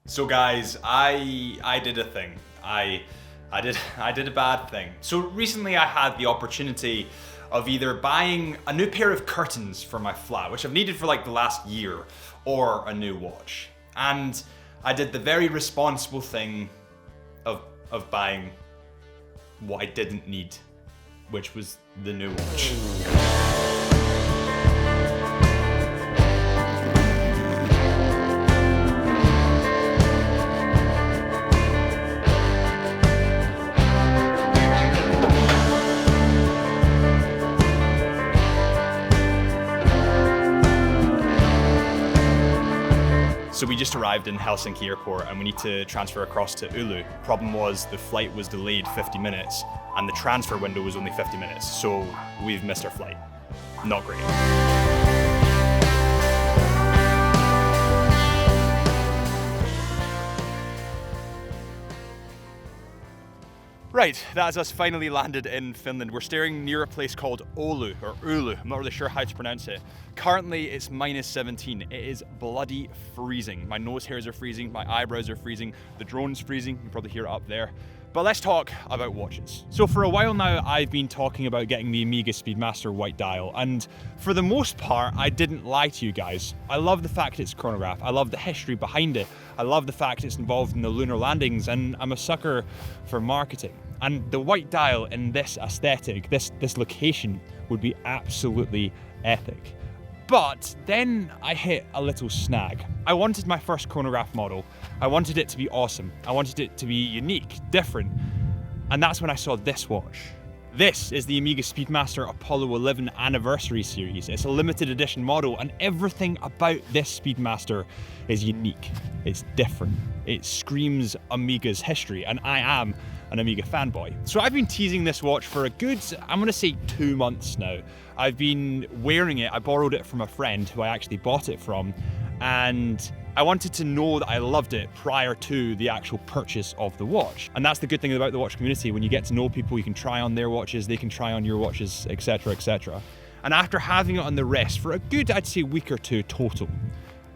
So guys, I did a thing. I did a bad thing. So recently I had the opportunity of either buying a new pair of curtains for my flat, which I've needed for like the last year, or a new watch. And I did the very responsible thing of buying what I didn't need, which was the new watch. So we just arrived in Helsinki airport and we need to transfer across to Oulu. Problem was the flight was delayed 50 minutes and the transfer window was only 50 minutes. So we've missed our flight. Not great. Right, that has us finally landed in Finland. We're staring near a place called Oulu, or Oulu, I'm not really sure how to pronounce it. Currently it's -17, it is bloody freezing. My nose hairs are freezing, my eyebrows are freezing, the drone's freezing, you can probably hear it up there. But let's talk about watches. So for a while now, I've been talking about getting the OMEGA Speedmaster white dial, and for the most part, I didn't lie to you guys. I love the fact it's chronograph, I love the history behind it, I love the fact it's involved in the lunar landings, and I'm a sucker for marketing. And the white dial in this aesthetic, this location, would be absolutely epic. But then I hit a little snag. I wanted my first chronograph model. I wanted it to be awesome. I wanted it to be unique, different. And that's when I saw this watch. This is the OMEGA Speedmaster Apollo 11 Anniversary Series. It's a limited edition model, and everything about this Speedmaster is unique. It's different. It screams OMEGA's history, and I am an OMEGA fanboy. So I've been teasing this watch for a good, I'm gonna say 2 months now. I've been wearing it. I borrowed it from a friend who I actually bought it from, and I wanted to know that I loved it prior to the actual purchase of the watch. And that's the good thing about the watch community. When you get to know people, you can try on their watches, they can try on your watches, etc, etc. And after having it on the wrist for a good, I'd say, week or two total,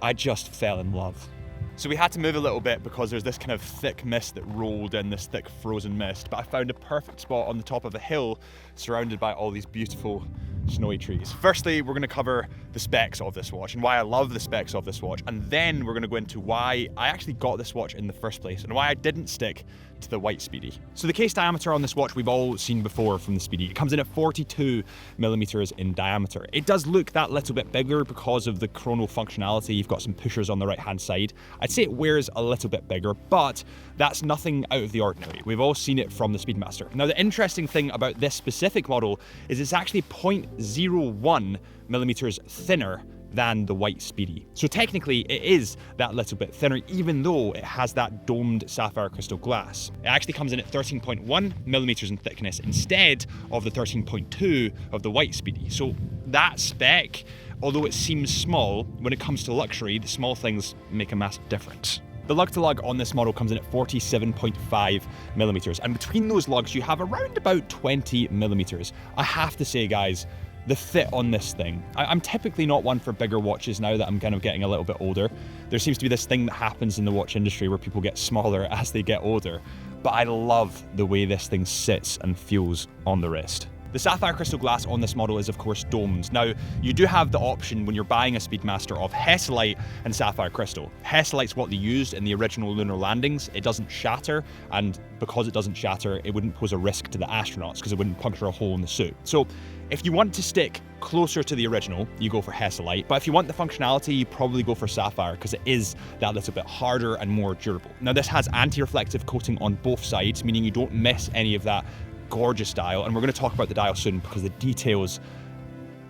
I just fell in love. So we had to move a little bit because there's this kind of thick mist that rolled in, this thick frozen mist, but I found a perfect spot on the top of a hill surrounded by all these beautiful snowy trees. Firstly, we're going to cover the specs of this watch and why I love the specs of this watch, and then we're going to go into why I actually got this watch in the first place and why I didn't stick to the white Speedy. So the case diameter on this watch we've all seen before from the Speedy. It comes in at 42 millimeters in diameter. It does look that little bit bigger because of the chrono functionality. You've got some pushers on the right hand side. I'd say it wears a little bit bigger, but that's nothing out of the ordinary. We've all seen it from the Speedmaster. Now the interesting thing about this specific model is it's actually 0.01 millimeters thinner than the white Speedy. So technically it is that little bit thinner, even though it has that domed sapphire crystal glass. It actually comes in at 13.1 millimeters in thickness instead of the 13.2 of the white Speedy. So that spec, although it seems small, when it comes to luxury, the small things make a massive difference. The lug to lug on this model comes in at 47.5 millimeters, and between those lugs you have around about 20 millimeters. I have to say, guys, the fit on this thing. I'm typically not one for bigger watches now that I'm kind of getting a little bit older. There seems to be this thing that happens in the watch industry where people get smaller as they get older, but I love the way this thing sits and feels on the wrist. The sapphire crystal glass on this model is of course domed. Now, you do have the option when you're buying a Speedmaster of Hesalite and sapphire crystal. Hesalite's what they used in the original lunar landings. It doesn't shatter, and because it doesn't shatter, it wouldn't pose a risk to the astronauts because it wouldn't puncture a hole in the suit. So if you want to stick closer to the original, you go for Hesalite. But if you want the functionality, you probably go for sapphire because it is that little bit harder and more durable. Now this has anti-reflective coating on both sides, meaning you don't miss any of that gorgeous dial, and we're going to talk about the dial soon because the details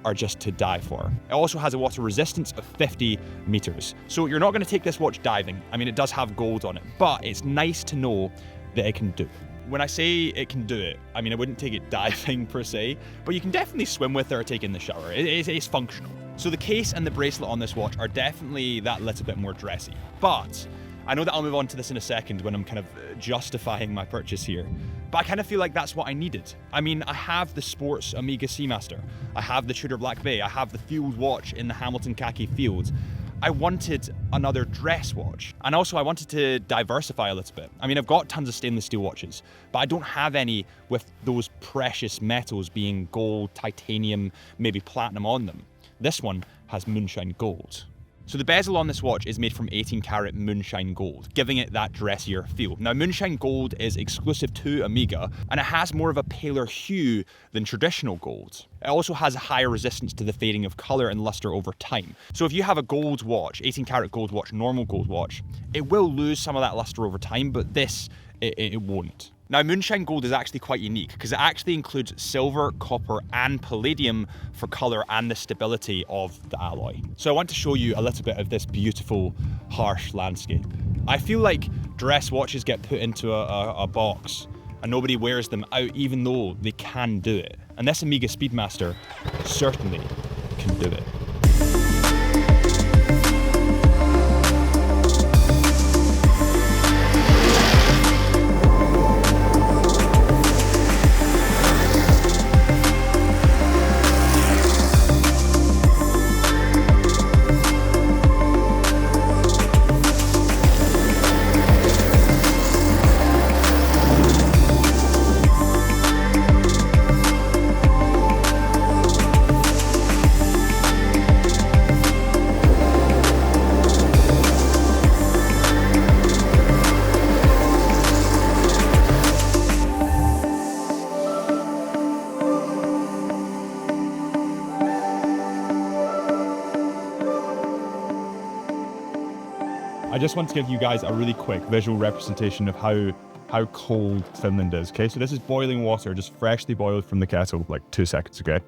are just to die for. It also has a water resistance of 50 meters. So you're not going to take this watch diving. I mean, it does have gold on it, but it's nice to know that it can do it. When I say it can do it, I mean, I wouldn't take it diving per se, but you can definitely swim with it or take it in the shower. It's functional. So the case and the bracelet on this watch are definitely that little bit more dressy, but I know that I'll move on to this in a second when I'm kind of justifying my purchase here, but I kind of feel like that's what I needed. I mean, I have the sports OMEGA Seamaster, I have the Tudor Black Bay, I have the field watch in the Hamilton khaki field. I wanted another dress watch. And also I wanted to diversify a little bit. I mean, I've got tons of stainless steel watches, but I don't have any with those precious metals being gold, titanium, maybe platinum on them. This one has moonshine gold. So the bezel on this watch is made from 18 karat moonshine gold, giving it that dressier feel. Now, moonshine gold is exclusive to Omega, and it has more of a paler hue than traditional gold. It also has a higher resistance to the fading of color and luster over time. So if you have a gold watch, 18 karat gold watch, normal gold watch, it will lose some of that luster over time, but this, it won't. Now, moonshine gold is actually quite unique because it actually includes silver, copper, and palladium for color and the stability of the alloy. So I want to show you a little bit of this beautiful, harsh landscape. I feel like dress watches get put into a box and nobody wears them out, even though they can do it. And this OMEGA Speedmaster certainly can do it. I just want to give you guys a really quick visual representation of how cold Finland is, okay? So this is boiling water, just freshly boiled from the kettle, like 2 seconds, okay?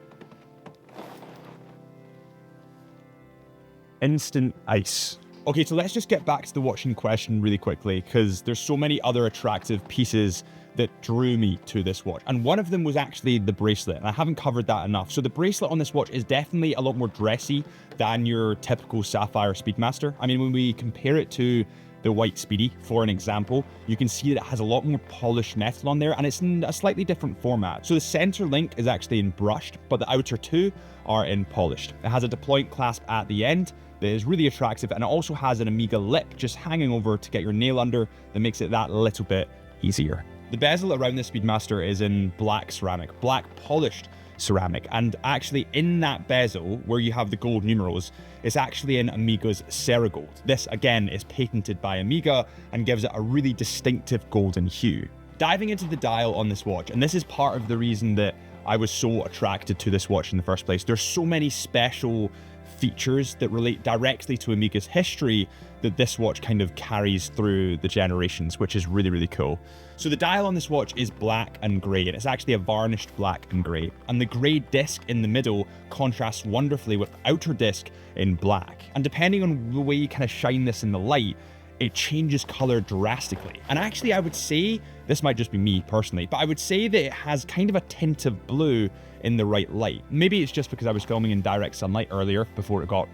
Instant ice. Okay, so let's just get back to the watch in question really quickly, because there's so many other attractive pieces that drew me to this watch. And one of them was actually the bracelet, and I haven't covered that enough. So the bracelet on this watch is definitely a lot more dressy than your typical sapphire Speedmaster. I mean, when we compare it to the white Speedy, for an example, you can see that it has a lot more polished metal on there, and it's in a slightly different format. So the center link is actually in brushed, but the outer two are in polished. It has a deployant clasp at the end that is really attractive, and it also has an OMEGA lip just hanging over to get your nail under that makes it that little bit easier. The bezel around this Speedmaster is in black ceramic, black polished ceramic, and actually in that bezel where you have the gold numerals, it's actually in OMEGA's Ceragold. This again is patented by OMEGA and gives it a really distinctive golden hue. Diving into the dial on this watch, and this is part of the reason that I was so attracted to this watch in the first place. There's so many special features that relate directly to OMEGA's history that this watch kind of carries through the generations, which is really, really cool. So the dial on this watch is black and grey, and it's actually a varnished black and grey. And the grey disc in the middle contrasts wonderfully with the outer disc in black. And depending on the way you kind of shine this in the light, it changes color drastically. And actually, I would say, this might just be me personally, but I would say that it has kind of a tint of blue in the right light. Maybe it's just because I was filming in direct sunlight earlier before it got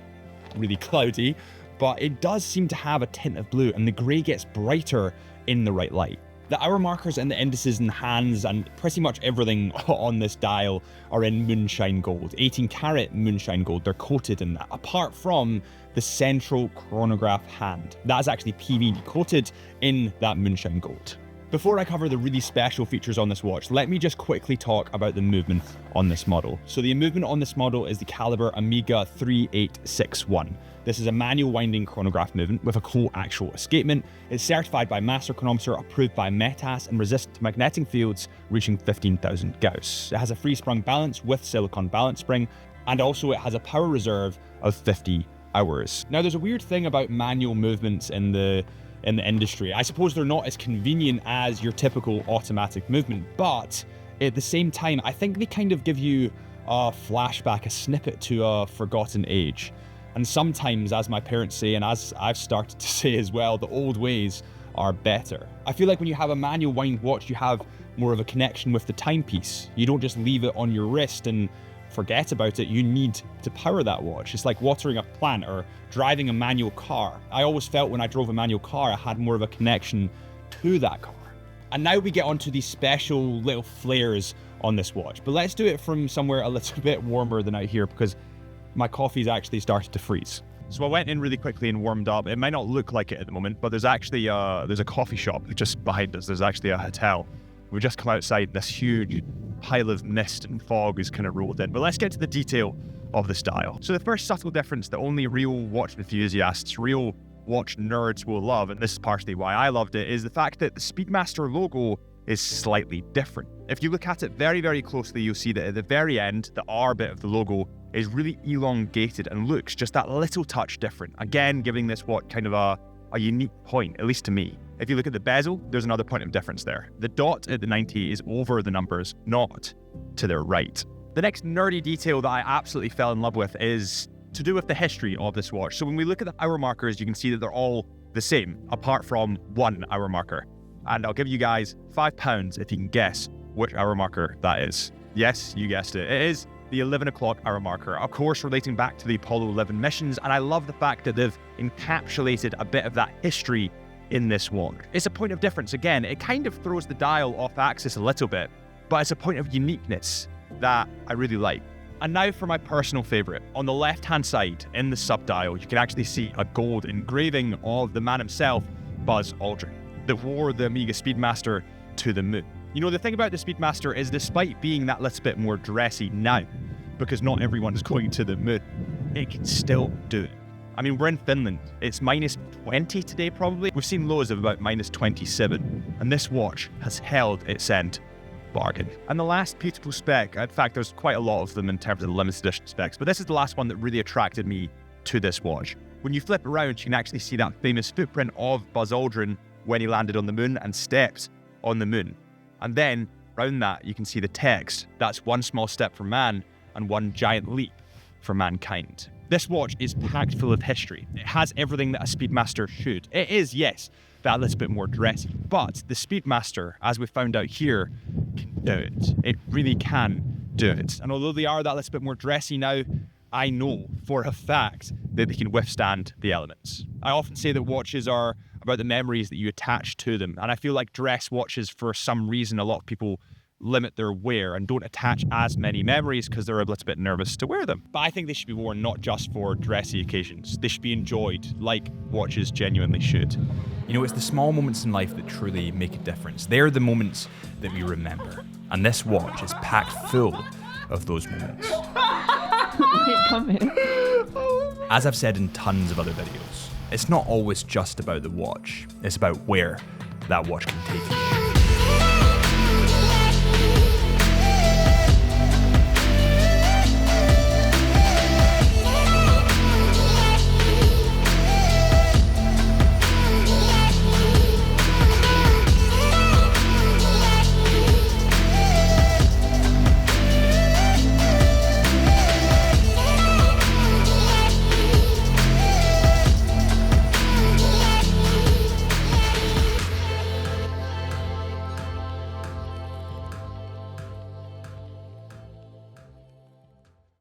really cloudy, but it does seem to have a tint of blue, and the grey gets brighter in the right light. The hour markers and the indices and hands and pretty much everything on this dial are in moonshine gold, 18 karat moonshine gold. They're coated in that, apart from the central chronograph hand. That is actually PVD coated in that moonshine gold. Before I cover the really special features on this watch, let me just quickly talk about the movement on this model. So the movement on this model is the caliber OMEGA 3861. This is a manual winding chronograph movement with a coaxial escapement. It's certified by Master Chronometer, approved by METAS, and resistant to magnetic fields reaching 15,000 Gauss. It has a free sprung balance with silicon balance spring, and also it has a power reserve of 50 hours. Now, there's a weird thing about manual movements in the industry. I suppose they're not as convenient as your typical automatic movement, but at the same time, I think they kind of give you a flashback, a snippet to a forgotten age. And sometimes, as my parents say, and as I've started to say as well, the old ways are better. I feel like when you have a manual wind watch, you have more of a connection with the timepiece. You don't just leave it on your wrist and forget about it. You need to power that watch. It's like watering a plant or driving a manual car. I always felt when I drove a manual car, I had more of a connection to that car. And now we get onto these special little flares on this watch. But let's do it from somewhere a little bit warmer than out here, because my coffee's actually started to freeze. So I went in really quickly and warmed up. It might not look like it at the moment, but there's actually there's a coffee shop just behind us. There's actually a hotel. We've just come outside. This huge pile of mist and fog is kind of rolled in. But let's get to the detail of this dial. So the first subtle difference that only real watch enthusiasts, real watch nerds will love, and this is partially why I loved it, is the fact that the Speedmaster logo is slightly different. If you look at it very, very closely, you'll see that at the very end, the R bit of the logo is really elongated and looks just that little touch different. Again, giving this watch kind of a unique point, at least to me. If you look at the bezel, there's another point of difference there. The dot at the 90 is over the numbers, not to their right. The next nerdy detail that I absolutely fell in love with is to do with the history of this watch. So when we look at the hour markers, you can see that they're all the same, apart from one hour marker. And I'll give you guys £5 if you can guess which hour marker that is. Yes, you guessed it. It is the 11 o'clock hour marker, of course relating back to the Apollo 11 missions, and I love the fact that they've encapsulated a bit of that history in this watch. It's a point of difference. Again, it kind of throws the dial off axis a little bit, but it's a point of uniqueness that I really like. And now for my personal favourite. On the left-hand side, in the subdial, you can actually see a gold engraving of the man himself, Buzz Aldrin, that wore the OMEGA Speedmaster to the moon. You know, the thing about the Speedmaster is despite being that little bit more dressy now, because not everyone is going to the moon, it can still do it. I mean, we're in Finland. It's minus 20 today, probably. We've seen lows of about minus 27, and this watch has held its end. Bargain. And the last beautiful spec, in fact, there's quite a lot of them in terms of the limited edition specs, but this is the last one that really attracted me to this watch. When you flip around, you can actually see that famous footprint of Buzz Aldrin when he landed on the moon and stepped on the moon. And then, around that, you can see the text. That's one small step for man and one giant leap for mankind. This watch is packed full of history. It has everything that a Speedmaster should. It is, yes, that little bit more dressy, but the Speedmaster, as we found out here, can do it. It really can do it. And although they are that little bit more dressy now, I know for a fact that they can withstand the elements. I often say that watches are about the memories that you attach to them, and I feel like dress watches, for some reason, a lot of people limit their wear and don't attach as many memories because they're a little bit nervous to wear them. But I think they should be worn not just for dressy occasions. They should be enjoyed like watches genuinely should. You know, it's the small moments in life that truly make a difference. They're the moments that we remember. And this watch is packed full of those moments. As I've said in tons of other videos, it's not always just about the watch. It's about where that watch can take you.